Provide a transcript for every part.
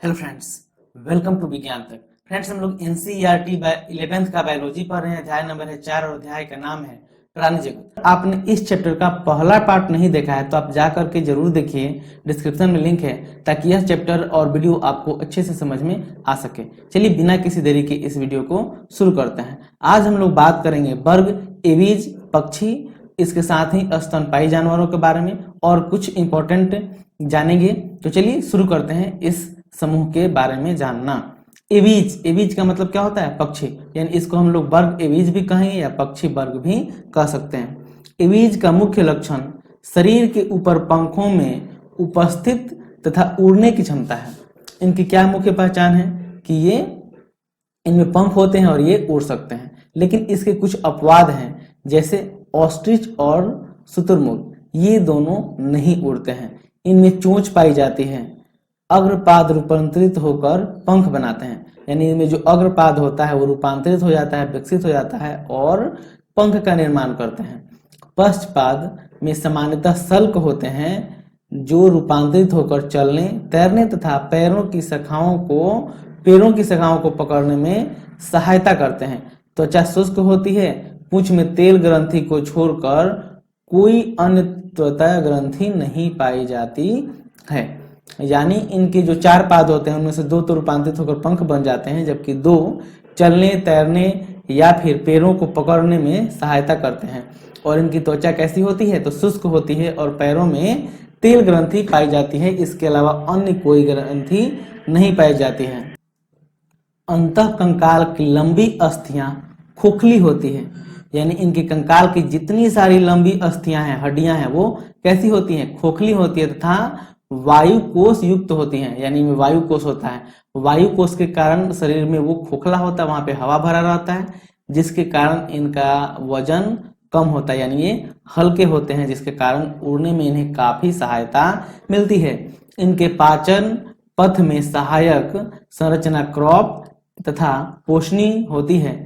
Hello friends, welcome to विज्ञान तक। Friends, हम लोग एनसीईआरटी 11th का बायोलॉजी पढ़ रहे हैं। अध्याय नंबर है 4 और अध्याय का नाम है प्राणी जगत। आपने इस चैप्टर का पहला पार्ट नहीं देखा है तो आप जा करके जरूर देखिए, डिस्क्रिप्शन में लिंक है, ताकि यह चैप्टर और वीडियो आपको अच्छे से समझ में आ सके। चलिए बिना किसी देरी के इस वीडियो को शुरू करते हैं। आज हम लोग बात करेंगे वर्ग, एवीज, पक्षी, इसके साथ ही स्तनपायी जानवरों के बारे में और कुछ इंपॉर्टेंट जानेंगे। तो चलिए शुरू करते हैं इस समूह के बारे में जानना। एवीज, एवीज का मतलब क्या होता है? पक्षी, यानी इसको हम लोग वर्ग एवीज भी कहेंगे या पक्षी वर्ग भी कह सकते हैं। एवीज का मुख्य लक्षण शरीर के ऊपर पंखों में उपस्थित तथा उड़ने की क्षमता है। इनकी क्या मुख्य पहचान है कि ये इनमें पंख होते हैं और ये उड़ सकते हैं। लेकिन इसके कुछ अपवाद हैं, जैसे ऑस्ट्रिच और शुतुरमुर्ग, ये दोनों नहीं उड़ते हैं। इनमें चोंच पाई जाती है। अग्रपाद रूपांतरित होकर पंख बनाते हैं, यानी इनमें जो अग्रपाद होता है वो रूपांतरित हो जाता है, विकसित हो जाता है और पंख का निर्माण करते हैं। पश्चपाद में सामान्यतः सल्क होते हैं जो रूपांतरित होकर चलने, तैरने तथा पैरों की शाखाओं को पकड़ने में सहायता करते हैं। त्वचा शुष्क होती है। पूंछ में तेल ग्रंथि को छोड़कर कोई अन्य त्वचा ग्रंथि नहीं पाई जाती है। यानी इनके जो 4 पाद होते हैं उनमें से 2 तो रूपांतरित होकर पंख बन जाते हैं, जबकि 2 चलने, तैरने या फिर पैरों को पकड़ने में सहायता करते हैं। और इनकी त्वचा कैसी होती है? तो शुष्क होती है और पैरों में तेल ग्रंथि पाई जाती है। इसके अलावा अन्य कोई ग्रंथि नहीं पाई जाती है। अंतःकंकाल की लंबी अस्थियां खोखली होती है, यानी इनके कंकाल की जितनी सारी लंबी अस्थियां हैं, हड्डियां हैं, वो कैसी होती हैं? खोखली होती है तथा वायु कोष युक्त होती हैं, यानी में वायु कोष होता है। वायु कोष के कारण शरीर में वो खोखला होता है, वहां पे हवा भरा रहता है, जिसके कारण इनका वजन कम होता है, यानी ये हल्के होते हैं, जिसके कारण उड़ने में इन्हें काफी सहायता मिलती है। इनके पाचन पथ में सहायक संरचना क्रॉप तथा पोषणी होती है।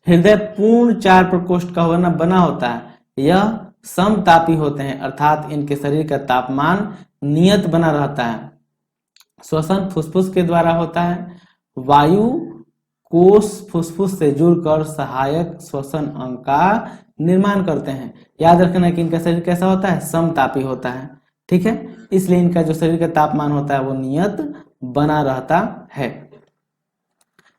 हृदय पूर्ण 4 प्रकोष्ठ का बना होता है। यह समतापी होते हैं, अर्थात इनके शरीर का तापमान नियत बना रहता है। श्वसन फुसफुस के द्वारा होता है। वायु कोष फुसफुस से जुड़कर सहायक श्वसन अंग का निर्माण करते हैं। याद रखना कि इनका शरीर कैसा होता है? समतापी होता है। ठीक है, इसलिए इनका जो शरीर का तापमान होता है वो नियत बना रहता है।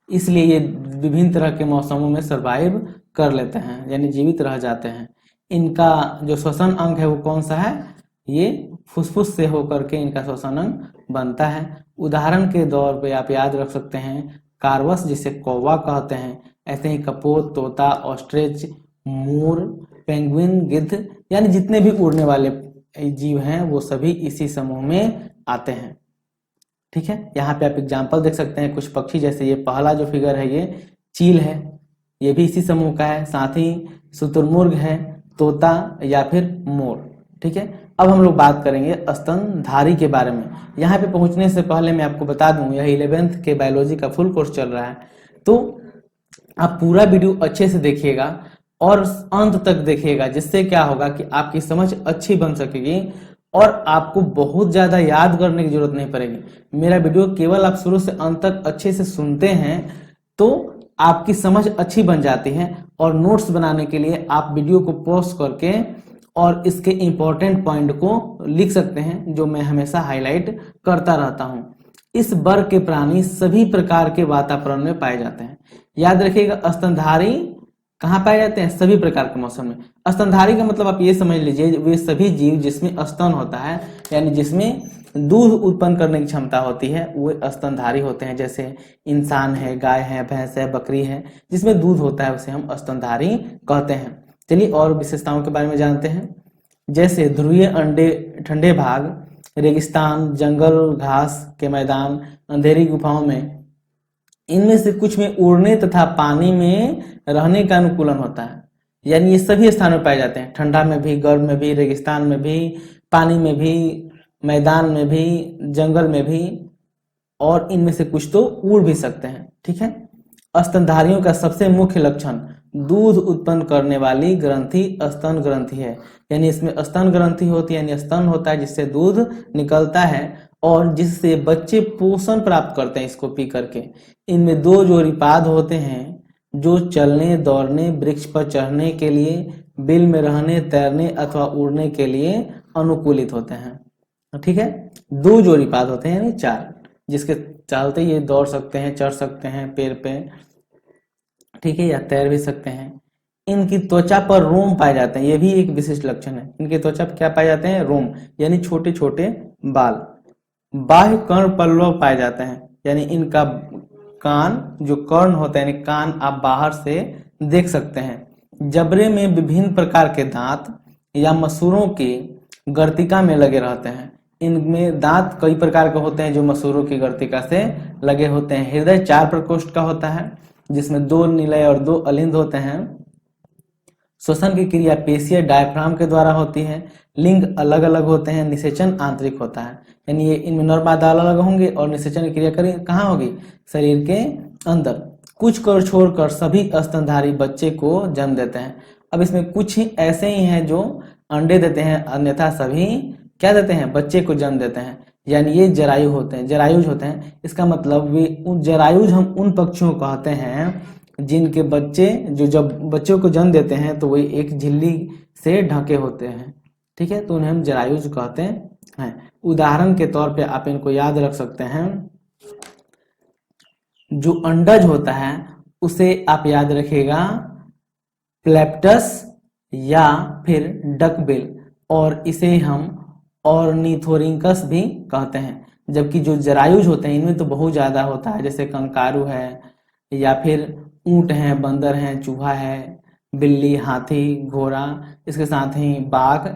इसलिए ये विभिन्न तरह के मौसमों में सरवाइव कर लेते हैं, यानी जीवित रह जाते हैं। इनका जो श्वसन अंग है वो कौन सा है? ये फुसफुस से होकर के इनका श्वसन अंग बनता है। उदाहरण के तौर पे आप याद रख सकते हैं कार्वस, जिसे कौवा कहते हैं। ऐसे ही कपोत, तोता, ऑस्ट्रिच, मोर, पेंगुइन, गिद्ध, यानी जितने भी उड़ने वाले जीव हैं वो सभी इसी समूह में आते हैं। ठीक है, यहाँ पे आप एग्जाम्पल देख सकते हैं कुछ पक्षी, जैसे ये पहला जो फिगर है ये चील है, ये भी इसी समूह का है। साथ ही शुतुरमुर्ग है, तोता या फिर मोर। ठीक है, अब हम लोग बात करेंगे स्तनधारी के बारे में। यहाँ पे पहुंचने से पहले मैं आपको बता दूं, यह 11th के बायोलॉजी का फुल कोर्स चल रहा है, तो आप पूरा वीडियो अच्छे से देखिएगा और अंत तक देखिएगा, जिससे क्या होगा कि आपकी समझ अच्छी बन सकेगी और आपको बहुत ज्यादा याद करने की जरूरत नहीं पड़ेगी। मेरा वीडियो केवल आप शुरू से अंत तक अच्छे से सुनते हैं तो आपकी समझ अच्छी बन जाती है, और नोट्स बनाने के लिए आप वीडियो को पॉज करके और इसके इंपॉर्टेंट पॉइंट को लिख सकते हैं, जो मैं हमेशा हाईलाइट करता रहता हूं। इस वर्ग के प्राणी सभी प्रकार के वातावरण में पाए जाते हैं। याद रखिएगा, स्तनधारी कहाँ पाए जाते हैं? सभी प्रकार के मौसम में। स्तनधारी का मतलब आप ये समझ लीजिए, वे सभी जीव जिसमें स्तन होता है, यानी जिसमें दूध उत्पन्न करने की क्षमता होती है, वो स्तनधारी होते हैं। जैसे इंसान है, गाय है, भैंस है, बकरी है, जिसमें दूध होता है उसे हम स्तनधारी कहते हैं। चलिए और विशेषताओं के बारे में जानते हैं। जैसे ध्रुवीय ठंडे भाग, रेगिस्तान, जंगल, घास के मैदान, अंधेरी गुफाओं में, इनमें से कुछ में उड़ने तथा पानी में रहने का अनुकूलन होता है। यानी ये सभी स्थानों में पाए जाते हैं, ठंडा में भी, गर्म में भी, रेगिस्तान में भी, पानी में भी, मैदान में भी, जंगल में भी, और इनमें से कुछ तो उड़ भी सकते हैं। ठीक है, स्तनधारियों का सबसे मुख्य लक्षण दूध उत्पन्न करने वाली ग्रंथि स्तन ग्रंथि है। यानी इसमें स्तन ग्रंथि होती है, यानी स्तन होता है जिससे दूध निकलता है, और जिससे बच्चे पोषण प्राप्त करते हैं इसको पी करके। इनमें 2 जोड़ीपाद होते हैं जो चलने, दौड़ने, वृक्ष पर चढ़ने के लिए, बिल में रहने, तैरने अथवा उड़ने के लिए अनुकूलित होते हैं। ठीक है, 2 जोड़ीपाद होते हैं यानी 4, जिसके चलते ये दौड़ सकते हैं, चढ़ सकते हैं पेड़ पे, ठीक है, या तैर भी सकते हैं। इनकी त्वचा पर रोम पाए जाते हैं, ये भी एक विशिष्ट लक्षण है। इनकी त्वचा पर क्या पाए जाते हैं? रोम, यानी छोटे छोटे बाल। बाह्य कर्ण पल्लव पाए जाते हैं, यानी इनका कान जो कर्ण होता है, यानी कान आप बाहर से देख सकते हैं। जबड़े में विभिन्न प्रकार के दांत या मसूरों की गर्तिका में लगे रहते हैं। इनमें दांत कई प्रकार के होते हैं जो मसूरों की गर्तिका से लगे होते हैं। हृदय 4 प्रकोष्ठ का होता है, जिसमें 2 निलय और 2 अलिंद होते हैं। श्वसन की क्रिया पेशीय डायफ्राम के द्वारा होती है। लिंग अलग अलग होते हैं। निषेचन आंतरिक होता है, यानी ये इनमें नर मादा अलग अलग होंगे और निषेचन की क्रिया कहाँ होगी? शरीर के अंदर। कुछ कर छोड़कर सभी स्तनधारी बच्चे को जन्म देते हैं। अब इसमें कुछ ही ऐसे ही हैं जो अंडे देते हैं, अन्यथा सभी क्या देते हैं? बच्चे को जन्म देते हैं, यानी ये जरायु होते हैं, जरायुज होते हैं। इसका मतलब वे जरायुज हम उन पक्षियों को कहते हैं जिनके बच्चे जो जब बच्चों को जन्म देते हैं तो वे एक झिल्ली से ढके होते हैं। ठीक है, तो उन्हें हम जरायुज कहते हैं। उदाहरण के तौर पे आप इनको याद रख सकते हैं। जो अंडज होता है उसे आप याद रखिएगा प्लेप्टस या फिर डकबिल, और इसे हम ऑर्निथोरिंकस भी कहते हैं। जबकि जो जरायुज होते हैं इनमें तो बहुत ज्यादा होता है, जैसे कंकारू है या फिर ऊंट है, बंदर है, चूहा है, बिल्ली, हाथी, घोड़ा, इसके साथ ही बाघ,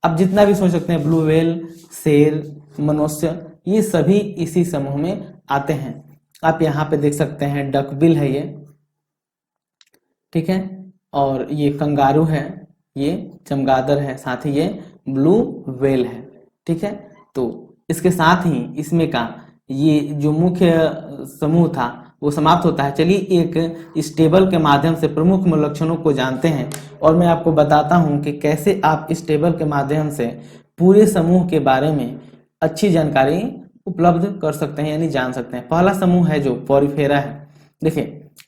अब जितना भी सोच सकते हैं, ब्लू व्हेल, शेर, मनुष्य, ये सभी इसी समूह में आते हैं। आप यहाँ पे देख सकते हैं डकबिल है ये, ठीक है, और ये कंगारू है, ये चमगादड़ है, साथ ही ये ब्लू व्हेल है। ठीक है, तो इसके साथ ही इसमें का ये जो मुख्य समूह था वो समाप्त होता है। चलिए एक इस टेबल के माध्यम से प्रमुख लक्षणों को जानते हैं और मैं आपको बताता हूं कि कैसे आप इस टेबल के माध्यम से पूरे समूह के बारे में अच्छी जानकारी उपलब्ध कर सकते हैं, यानी जान सकते हैं। पहला समूह है जो पोरिफेरा है। देखिए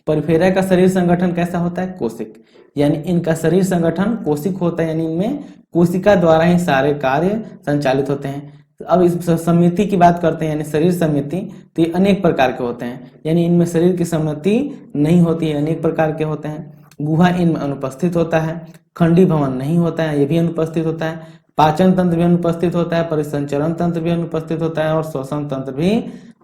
पोरिफेरा का शरीर संगठन कैसा होता है? कोशिक, यानी इनका शरीर संगठन कोशिक होता है, यानी इनमें कोशिका द्वारा ही सारे कार्य संचालित होते हैं। अब इस समिति की बात करते हैं, यानी शरीर समिति, तो ये अनेक प्रकार के होते हैं, यानी इनमें शरीर की समिति नहीं होती है, अनेक प्रकार के होते हैं। गुहा इनमें अनुपस्थित होता है। खंडी भवन नहीं होता है, ये भी अनुपस्थित होता है। पाचन तंत्र भी अनुपस्थित होता है, परिसंचरण तंत्र भी अनुपस्थित होता है और श्वसन तंत्र भी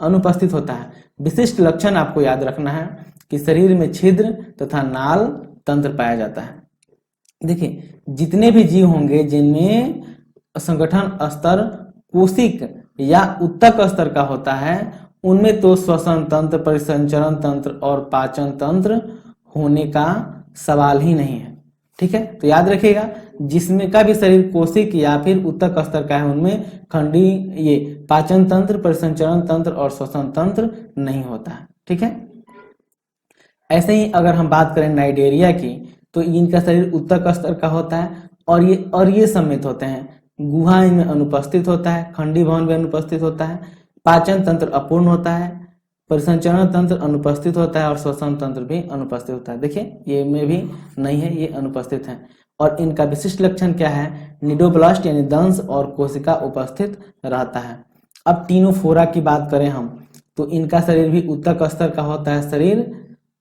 अनुपस्थित होता है। विशिष्ट लक्षण आपको याद रखना है कि शरीर में छिद्र तथा नाल तंत्र पाया जाता है। देखिए जितने भी जीव होंगे जिनमें संगठन स्तर कोशिक या उत्तक स्तर का होता है, उनमें तो श्वसन तंत्र, परिसंचरण तंत्र और पाचन तंत्र होने का सवाल ही नहीं है। ठीक है, तो याद रखिएगा जिसमें का भी शरीर कोशिक या फिर उत्तक स्तर का है उनमें खंडी ये पाचन तंत्र, परिसंचरण तंत्र और श्वसन तंत्र नहीं होता है। ठीक है, ऐसे ही अगर हम बात करें नाइडेरिया की, तो इनका शरीर उत्तक स्तर का होता है और ये सम्मिलित होते हैं। गुहा इनमें अनुपस्थित होता है, खंडी भवन भी अनुपस्थित होता है, पाचन तंत्र अपूर्ण होता है, परिसंचरण तंत्र अनुपस्थित होता है और श्वसन तंत्र भी अनुपस्थित होता है। देखिए ये में भी नहीं है, ये अनुपस्थित है। और इनका विशिष्ट लक्षण क्या है? निडोब्लास्ट यानी दंश और कोशिका उपस्थित रहता है। अब टीनोफोरा की बात करें हम, तो इनका शरीर भी उत्तक स्तर का होता है शरीर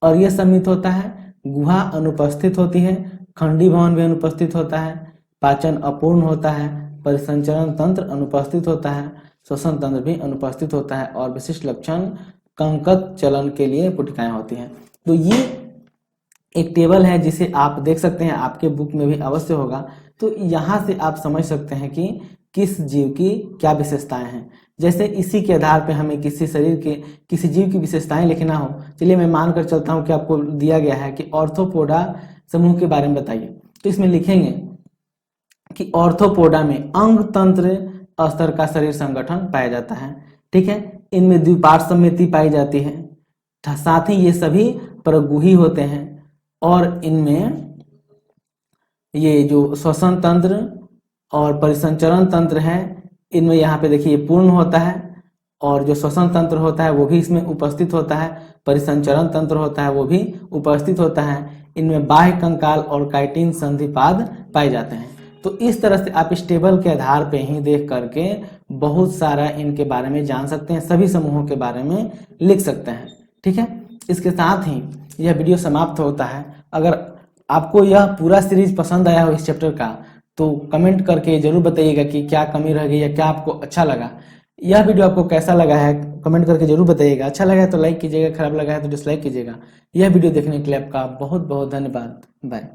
और ये सम्मिलित होता है। गुहा अनुपस्थित होती है, खंडी भवन भी अनुपस्थित होता है, पाचन अपूर्ण होता है, परिसंचरण तंत्र अनुपस्थित होता है, श्वसन तंत्र भी अनुपस्थित होता है और विशिष्ट लक्षण कंकत चलन के लिए पुटिकाएं होती हैं। तो ये एक टेबल है जिसे आप देख सकते हैं, आपके बुक में भी अवश्य होगा। तो यहाँ से आप समझ सकते हैं कि किस जीव की क्या विशेषताएं हैं। जैसे इसी के आधार पे हमें किसी शरीर के किसी जीव की विशेषताएं लिखना हो, चलिए मैं मानकर चलता हूं कि आपको दिया गया है कि ऑर्थोपोडा समूह के बारे में बताइए, तो इसमें लिखेंगे कि ऑर्थोपोडा में अंग तंत्र स्तर का शरीर संगठन पाया जाता है। ठीक है, इनमें द्विपार्श्व समिति पाई जाती है, साथ ही ये सभी परगुही होते हैं और इनमें ये जो श्वसन तंत्र और परिसंचरण तंत्र है इनमें यहाँ पे देखिए पूर्ण होता है और जो श्वसन तंत्र होता है वो भी इसमें उपस्थित होता है, परिसंचरण तंत्र होता है वो भी उपस्थित होता है। इनमें बाह्य कंकाल और काइटिन संधिपाद पाए जाते हैं। तो इस तरह से आप इस टेबल के आधार पे ही देख करके बहुत सारा इनके बारे में जान सकते हैं, सभी समूहों के बारे में लिख सकते हैं। ठीक है, इसके साथ ही यह वीडियो समाप्त होता है। अगर आपको यह पूरा सीरीज पसंद आया हो इस चैप्टर का तो कमेंट करके जरूर बताइएगा कि क्या कमी रह गई या क्या आपको अच्छा लगा। यह वीडियो आपको कैसा लगा है कमेंट करके जरूर बताइएगा। अच्छा लगा है तो लाइक कीजिएगा, खराब लगा है तो डिसलाइक कीजिएगा। यह वीडियो देखने के लिए आपका बहुत बहुत धन्यवाद। बाय।